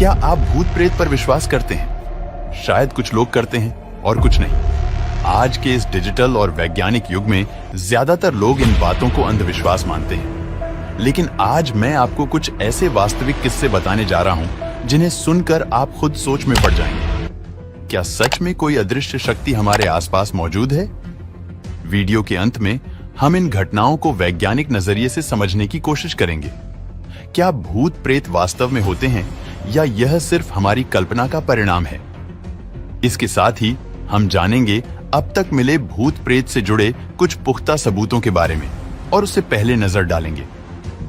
क्या आप भूत प्रेत पर विश्वास करते हैं? शायद कुछ लोग करते हैं और कुछ नहीं। आज के इस डिजिटल और वैज्ञानिक युग में ज्यादातर लोग इन बातों को अंधविश्वास मानते हैं, लेकिन आज मैं आपको कुछ ऐसे वास्तविक किस्से बताने जा रहा हूं जिन्हें सुनकर आप खुद सोच में पड़ जाएंगे। क्या सच में कोई अदृश्य शक्ति हमारे आसपास मौजूद है? वीडियो के अंत में हम इन घटनाओं को वैज्ञानिक नजरिए से समझने की कोशिश करेंगे। क्या भूत प्रेत वास्तव में होते हैं या यह सिर्फ हमारी कल्पना का परिणाम है? इसके साथ ही हम जानेंगे अब तक मिले भूत प्रेत से जुड़े कुछ पुख्ता सबूतों के बारे में और उससे पहले नजर डालेंगे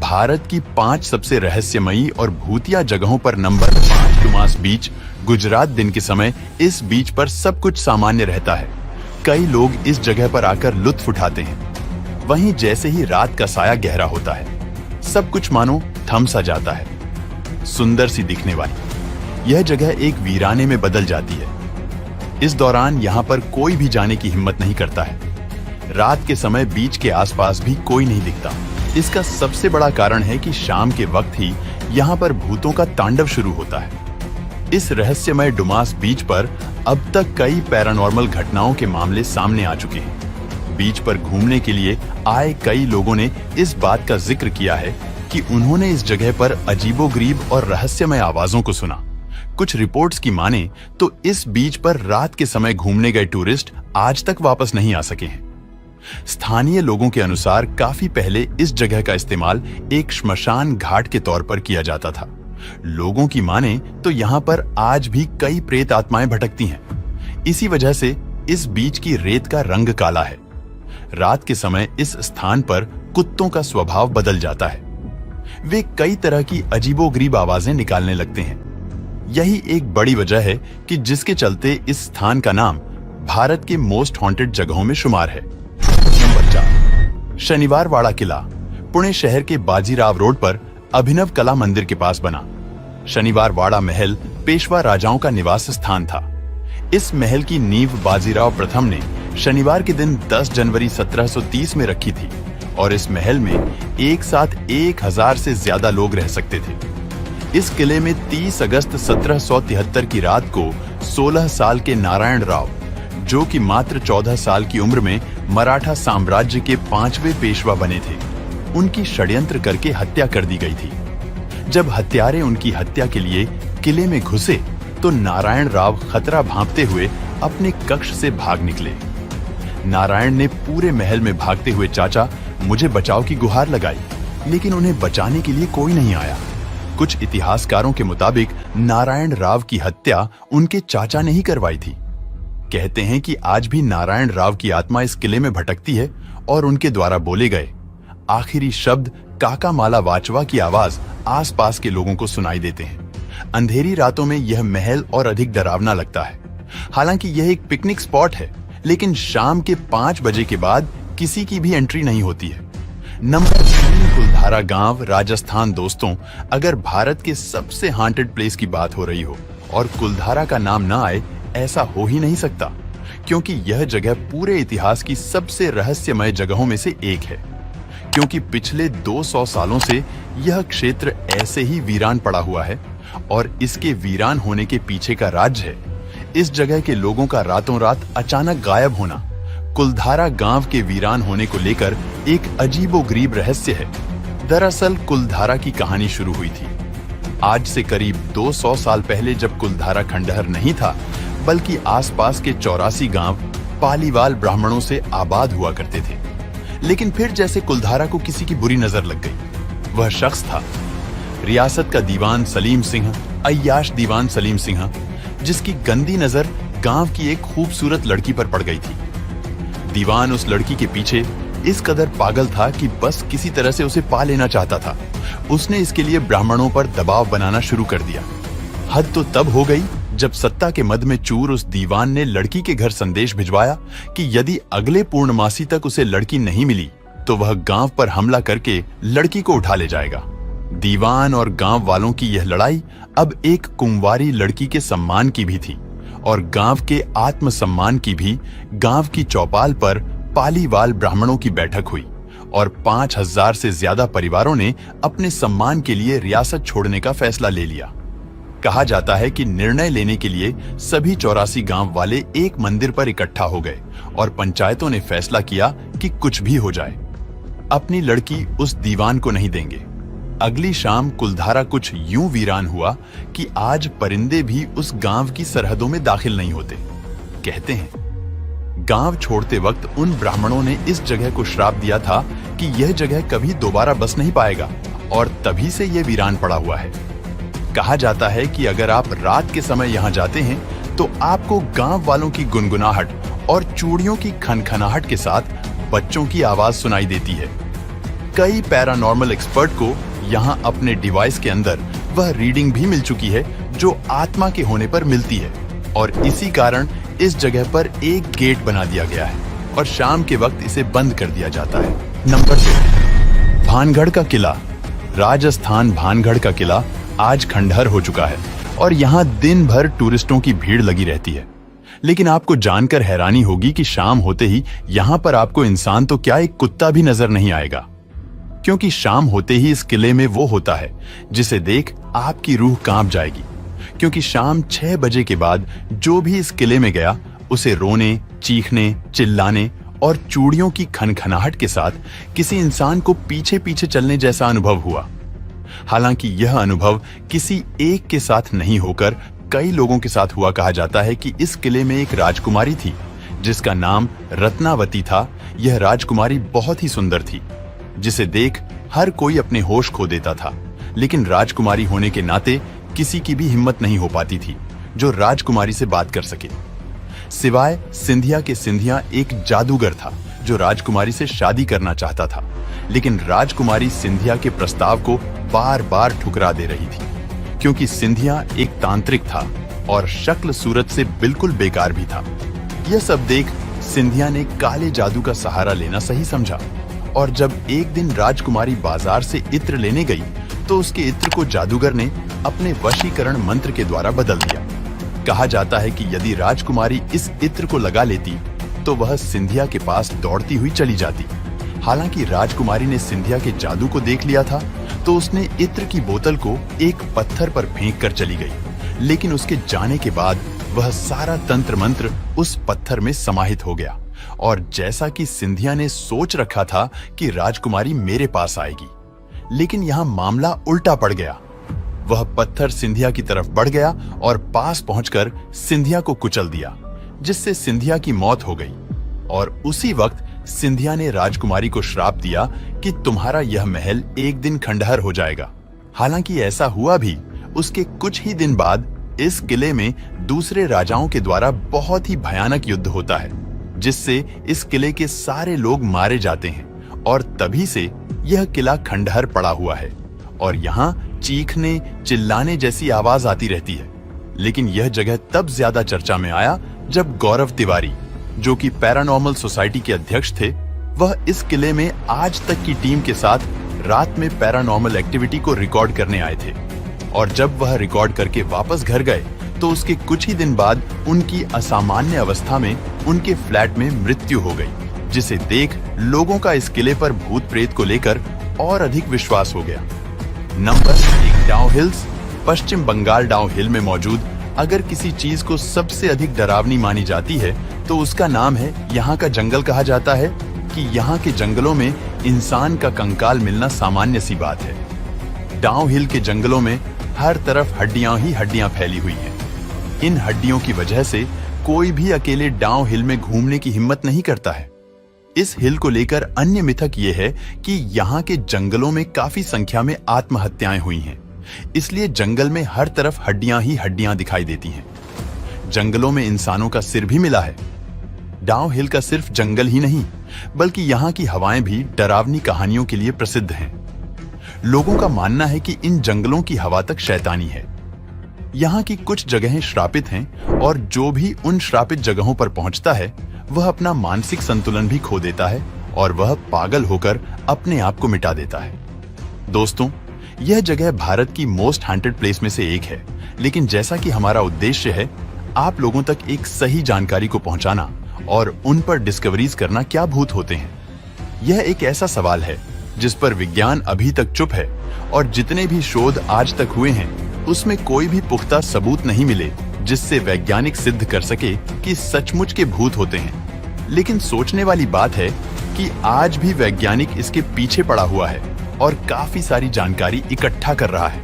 भारत की 5 सबसे रहस्यमयी और भूतिया जगहों पर। नंबर 5, डुमास बीच, गुजरात। दिन के समय इस बीच पर सब कुछ सामान्य रहता है। कई लोग इस जगह पर आकर लुत्फ उठाते हैं। वहीं जैसे ही रात का साया गहरा होता है, सब कुछ मानो थम सा जाता है। सुंदर सी दिखने वाली यह जगह एक वीराने में बदल जाती है। इस दौरान यहाँ पर कोई भी जाने की हिम्मत नहीं करता है। रात के समय बीच के आसपास भी कोई नहीं दिखता। इसका सबसे बड़ा कारण है कि शाम के वक्त ही यहाँ पर भूतों का तांडव शुरू होता है। इस रहस्यमय डुमास बीच पर अब तक कई पैरानॉर्मल घटनाओं के मामले सामने आ चुके हैं। बीच पर घूमने के लिए आए कई लोगों ने इस बात का जिक्र किया है कि उन्होंने इस जगह पर अजीबोगरीब और रहस्यमय आवाजों को सुना। कुछ रिपोर्ट्स की माने तो इस बीच पर रात के समय घूमने गए टूरिस्ट आज तक वापस नहीं आ सके हैं। स्थानीय लोगों के अनुसार काफी पहले इस जगह का इस्तेमाल एक श्मशान घाट के तौर पर किया जाता था। लोगों की माने तो यहाँ पर आज भी कई प्रेत आत्माएं भटकती हैं। इसी वजह से इस बीच की रेत का रंग काला है। रात के समय इस स्थान पर कुत्तों का स्वभाव बदल जाता है। वे कई तरह की अजीबोगरीब आवाजें निकालने लगते हैं। यही एक बड़ी वजह है कि जिसके चलते इस स्थान का नाम भारत के मोस्ट हॉन्टेड जगहों में शुमार है। नंबर 4, शनिवार वाड़ा किला। पुणे शहर के बाजीराव रोड पर अभिनव कला मंदिर के पास बना शनिवार वाड़ा महल पेशवा राजाओं का निवास स्थान था। इस महल की नींव बाजीराव प्रथम ने शनिवार के दिन 10 जनवरी 1730 में रखी थी और इस महल में एक साथ 1000 से ज्यादा लोग रह सकते थे। इस किले में 30 अगस्त 1773 की रात को 16 साल के नारायण राव, जो कि मात्र 14 साल की उम्र में मराठा साम्राज्य के 5वें पेशवा बने थे, उनकी षड्यंत्र करके हत्या कर दी गई थी। जब हत्यारे उनकी हत्या के लिए किले में घुसे तो नारायण राव खतरा भांपते हुए अपने कक्ष से भाग निकले। नारायण ने पूरे महल में भागते हुए चाचा मुझे बचाओ की गुहार लगाई, लेकिन उन्हें बचाने के लिए कोई नहीं आया। कुछ इतिहासकारों के मुताबिक नारायण राव की हत्या उनके चाचा ने ही करवाई थी। कहते हैं कि आज भी नारायण राव की आत्मा इस किले में भटकती है और उनके द्वारा बोले गए आखिरी शब्द काका माला वाचवा की आवाज आसपास के लोगों को सुनाई देते हैं। अंधेरी रातों में यह महल और अधिक डरावना लगता है। हालांकि यह एक पिकनिक स्पॉट है, लेकिन शाम के 5 बजे के बाद किसी की भी एंट्री नहीं होती है। नंबर 3, कुलधारा गांव, राजस्थान। दोस्तों, अगर भारत के सबसे हांटेड प्लेस की बात हो रही हो और कुलधारा का नाम ना आए, ऐसा हो ही नहीं सकता, क्योंकि यह जगह पूरे इतिहास की सबसे रहस्यमय जगहों में से एक है। क्योंकि पिछले 200 सालों से यह क्षेत्र ऐसे ही वीरान पड़ा हुआ है और इसके वीरान होने के पीछे का राज है इस जगह के लोगों का रातों रात अचानक गायब होना। कुलधारा गांव के वीरान होने को लेकर एक अजीबोगरीब रहस्य है। दरअसल कुलधारा की कहानी शुरू हुई थी आज से करीब 200 साल पहले, जब कुलधारा खंडहर नहीं था बल्कि आसपास के 84 गांव पालीवाल ब्राह्मणों से आबाद हुआ करते थे। लेकिन फिर जैसे कुलधारा को किसी की बुरी नजर लग गई। वह शख्स था रियासत का दीवान सलीम सिंह, अय्याश दीवान सलीम सिंह, जिसकी गंदी नजर गांव की एक खूबसूरत लड़की पर पड़ गई थी। दीवान उस लड़की के पीछे इस कदर पागल था कि बस किसी तरह से उसे पा लेना चाहता था। उसने इसके लिए ब्राह्मणों पर दबाव बनाना शुरू कर दिया। हद तो तब हो गई जब सत्ता के मद में चूर उस दीवान ने लड़की के घर संदेश भिजवाया कि यदि अगले पूर्णमासी तक उसे लड़की नहीं मिली तो वह गांव पर हमला करके लड़की को उठा ले जाएगा। दीवान और गांव वालों की यह लड़ाई अब एक कुंवारी लड़की के सम्मान की भी थी और गांव के आत्मसम्मान की भी। गांव की चौपाल पर पालीवाल ब्राह्मणों की बैठक हुई और 5000 से ज्यादा परिवारों ने अपने सम्मान के लिए रियासत छोड़ने का फैसला ले लिया। कहा जाता है कि निर्णय लेने के लिए सभी 84 गांव वाले एक मंदिर पर इकट्ठा हो गए और पंचायतों ने फैसला किया कि कुछ भी हो जाए, अपनी लड़की उस दीवान को नहीं देंगे। अगली शाम कुलधारा कुछ यूं वीरान हुआ कि आज परिंदे भी उस गांव की सरहदों में दाखिल नहीं होते। कहते हैं गांव छोड़ते वक्त उन ब्राह्मणों ने इस जगह को श्राप दिया था कि यह जगह कभी दोबारा बस नहीं पाएगा, और तभी से यह वीरान पड़ा हुआ है। कहा जाता है कि अगर आप रात के समय यहाँ जाते हैं तो आपको गांव वालों की गुनगुनाहट और चूड़ियों की खनखनाहट के साथ बच्चों की आवाज सुनाई देती है। कई पैरानॉर्मल एक्सपर्ट को यहाँ अपने डिवाइस के अंदर वह रीडिंग भी मिल चुकी है जो आत्मा के होने पर मिलती है, और इसी कारण इस जगह पर एक गेट बना दिया गया है और शाम के वक्त इसे बंद कर दिया जाता है। नंबर 2, भानगढ़ का किला। राजस्थान भानगढ़ का किला आज खंडहर हो चुका है और यहाँ दिन भर टूरिस्टों की भीड़ लगी रहती है। लेकिन आपको जानकर हैरानी होगी कि शाम होते ही यहाँ पर आपको इंसान तो क्या, एक कुत्ता भी नजर नहीं आएगा, क्योंकि शाम होते ही इस किले में वो होता है जिसे देख आपकी रूह कांप जाएगी। क्योंकि शाम 6 बजे के बाद जो भी इस किले में गया उसे रोने, चीखने, चिल्लाने और चूड़ियों की खनखनाहट के साथ किसी इंसान को पीछे पीछे चलने जैसा अनुभव हुआ। हालांकि यह अनुभव किसी एक के साथ नहीं होकर कई लोगों के साथ हुआ। कहा जाता है कि इस किले में एक राजकुमारी थी जिसका नाम रत्नावती था। यह राजकुमारी बहुत ही सुंदर थी जिसे देख हर कोई अपने होश खो देता था, लेकिन राजकुमारी होने के नाते किसी की भी हिम्मत नहीं हो पाती थी जो राजकुमारी से बात कर सके। सिवाय सिंधिया के सिंधिया एक जादूगर था जो राजकुमारी से शादी करना चाहता था, लेकिन राजकुमारी सिंधिया के प्रस्ताव को बार बार ठुकरा दे रही थी, क्योंकि सिंधिया एक तांत्रिक था और शक्ल सूरत से बिल्कुल बेकार भी था। यह सब देख सिंधिया ने काले जादू का सहारा लेना सही समझा, और जब एक दिन राजकुमारी बाजार से इत्र लेने गई तो उसके इत्र को जादूगर ने अपने वशीकरण मंत्र के द्वारा बदल दिया। कहा जाता है कि यदि राजकुमारी इस इत्र को लगा लेती तो वह सिंधिया के पास दौड़ती हुई चली जाती। हालांकि राजकुमारी ने सिंधिया के जादू को देख लिया था तो उसने इत्र की बोतल को एक पत्थर पर फेंक कर चली गई, लेकिन उसके जाने के बाद वह सारा तंत्र मंत्र उस पत्थर में समाहित हो गया, और जैसा कि सिंधिया ने सोच रखा था कि राजकुमारी मेरे पास आएगी, लेकिन यहाँ मामला उल्टा पड़ गया। वह पत्थर सिंधिया की तरफ बढ़ गया और पास पहुंचकर सिंधिया को कुचल दिया, जिससे सिंधिया की मौत हो गई। और उसी वक्त सिंधिया ने राजकुमारी को श्राप दिया कि तुम्हारा यह महल एक दिन खंडहर हो जाएगा। हालांकि ऐसा हुआ भी। उसके कुछ ही दिन बाद इस किले में दूसरे राजाओं के द्वारा बहुत ही भयानक युद्ध होता है, जिससे इस किले के सारे लोग मारे जाते हैं, और तभी से यह किला खंडहर पड़ा हुआ है और यहाँ चीखने, चिल्लाने जैसी आवाज आती रहती है। लेकिन यह जगह तब ज्यादा चर्चा में आया जब गौरव तिवारी, जो कि पैरानॉर्मल सोसाइटी के अध्यक्ष थे, वह इस किले में आज तक की टीम के साथ रात में पैरानॉर्मल एक्टिविटी को रिकॉर्ड करने आए थे, और जब वह रिकॉर्ड करके वापस घर गए तो उसके कुछ ही दिन बाद उनकी असामान्य अवस्था में उनके फ्लैट में मृत्यु हो गई, जिसे देख लोगों का इस किले पर भूत प्रेत को लेकर और अधिक विश्वास हो गया। नंबर 1, डाउ हिल्स। पश्चिम बंगाल डाउ हिल में मौजूद अगर किसी चीज को सबसे अधिक डरावनी मानी जाती है तो उसका नाम है यहाँ का जंगल। कहा जाता है कि यहाँ के जंगलों में इंसान का कंकाल मिलना सामान्य सी बात है। डाउ हिल के जंगलों में हर तरफ हड्डियां ही हड्डियां फैली हुई हैं। इन हड्डियों की वजह से कोई भी अकेले डाउ हिल में घूमने की हिम्मत नहीं करता है। इस हिल को लेकर अन्य मिथक ये है कि यहाँ के जंगलों में काफी संख्या में आत्महत्याएं हुई हैं, इसलिए जंगल में हर तरफ हड्डियां ही हड्डियां दिखाई देती हैं। जंगलों में इंसानों का सिर भी मिला है। डाउ हिल का सिर्फ जंगल ही नहीं बल्कि यहाँ की हवाएं भी डरावनी कहानियों के लिए प्रसिद्ध हैं। लोगों का मानना है कि इन जंगलों की हवा तक शैतानी है। यहाँ की कुछ जगहें श्रापित हैं और जो भी उन श्रापित जगहों पर पहुंचता है वह अपना मानसिक संतुलन भी खो देता है और वह पागल होकर अपने आप को मिटा देता है। दोस्तों, यह जगह भारत की मोस्ट हॉन्टेड प्लेस में से एक है, लेकिन जैसा कि हमारा उद्देश्य है आप लोगों तक एक सही जानकारी को पहुंचाना और उन पर डिस्कवरीज करना, क्या भूत होते हैं, यह एक ऐसा सवाल है जिस पर विज्ञान अभी तक चुप है और जितने भी शोध आज तक हुए हैं उसमें कोई भी पुख्ता सबूत नहीं मिले जिससे वैज्ञानिक सिद्ध कर सके कि सचमुच के भूत होते हैं। लेकिन सोचने वाली बात है कि आज भी वैज्ञानिक इसके पीछे पड़ा हुआ है और काफी सारी जानकारी इकट्ठा कर रहा है।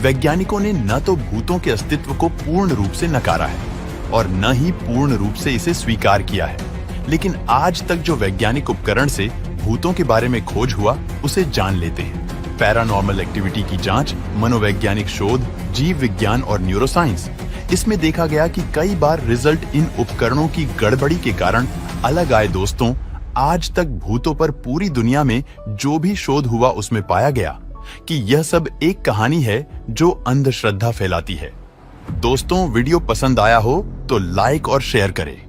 वैज्ञानिकों ने न तो भूतों के अस्तित्व को पूर्ण रूप से नकारा है और न ही पूर्ण रूप से इसे स्वीकार किया है, लेकिन आज तक जो वैज्ञानिक उपकरण से भूतों के बारे में खोज हुआ उसे जान लेते हैं। पैरानॉर्मल एक्टिविटी की जांच, मनोवैज्ञानिक शोध, जीव विज्ञान और न्यूरोसाइंस, इसमें देखा गया कि कई बार रिजल्ट इन उपकरणों की गड़बड़ी के कारण अलग आए। दोस्तों, आज तक भूतों पर पूरी दुनिया में जो भी शोध हुआ उसमें पाया गया कि यह सब एक कहानी है जो अंधश्रद्धा फैलाती है। दोस्तों, वीडियो पसंद आया हो तो लाइक और शेयर करें।